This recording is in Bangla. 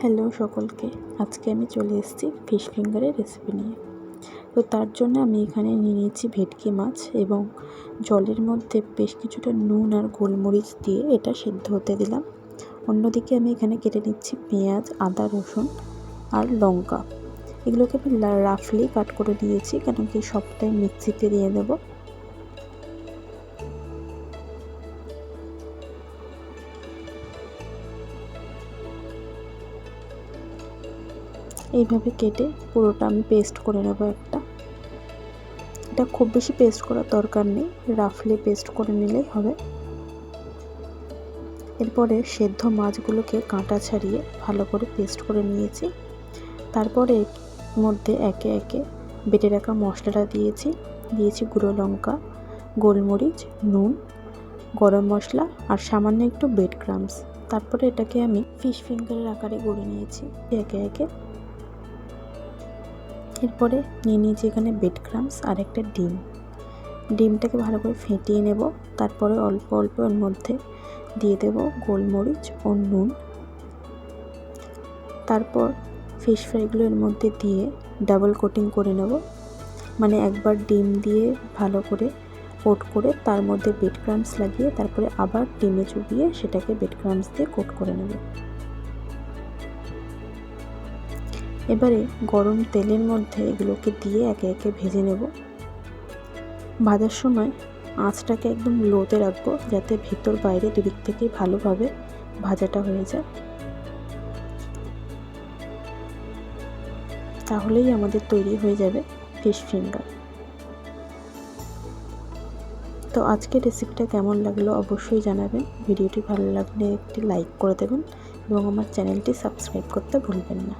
হ্যালো সকলকে, আজকে আমি চলে এসেছি ফিশ ফিঙ্গারের রেসিপি নিয়ে। তো তার জন্য আমি এখানে নিয়ে নিয়েছি ভেটকি মাছ এবং জলের মধ্যে বেশ কিছুটা নুন আর গোলমরিচ দিয়ে এটা সিদ্ধ হতে দিলাম। অন্যদিকে আমি এখানে কেটে নিচ্ছি পেঁয়াজ, আদা, রসুন আর লঙ্কা। এগুলোকে আমি রাফলি কাট করে দিয়েছি, কেন কি সবটাই মিক্সিতে দিয়ে দেবো। এইভাবে কেটে পুরোটা আমি পেস্ট করে নেব একটা। এটা খুব বেশি পেস্ট করার দরকার নেই, রাফলি পেস্ট করে নিলেই হবে। এরপরে সেদ্ধ মাছগুলোকে কাঁটা ছাড়িয়ে ভালো করে পেস্ট করে নিয়েছি। তারপরে মধ্যে একে একে বেটে রাখা মশলাটা দিয়েছি গুঁড়ো লঙ্কা, গোলমরিচ, নুন, গরম মশলা আর সামান্য একটু ব্রেড ক্রাম্বস। তারপরে এটাকে আমি ফিশ ফিঙ্গারের আকারে গড়ে নিয়েছি একে একে। এরপরে নিয়ে নিয়েছি এখানে ব্রেড ক্রাম্বস আর একটা ডিমটাকে ভালো করে ফেটিয়ে নেব। তারপরে অল্প অল্প এর মধ্যে দিয়ে দেব গোলমরিচ ও নুন। তারপর ফিশ ফ্রাইগুলো এর মধ্যে দিয়ে ডাবল কোটিং করে নেব, মানে একবার ডিম দিয়ে ভালো করে কোট করে তার মধ্যে ব্রেড ক্রাম্বস লাগিয়ে তারপরে আবার ডিমে চুবিয়ে সেটাকে ব্রেড ক্রাম্বস দিয়ে কোট করে নেব। এবারে গরম তেলের মধ্যে এগুলোকে দিয়ে একে একে ভেজে নেব। ভাজার সময় আঁচটাকে একদম লোতে রাখবো, যাতে ভেতর বাইরে দুদিক থেকেই ভালোভাবে ভাজাটা হয়ে যায়। তাহলেই আমাদের তৈরি হয়ে যাবে ফিশ ফিঙ্গার। তো আজকের রেসিপিটা কেমন লাগলো অবশ্যই জানাবেন। ভিডিওটি ভালো লাগলে একটি লাইক করে দেবেন এবং আমার চ্যানেলটি সাবস্ক্রাইব করতে ভুলবেন না।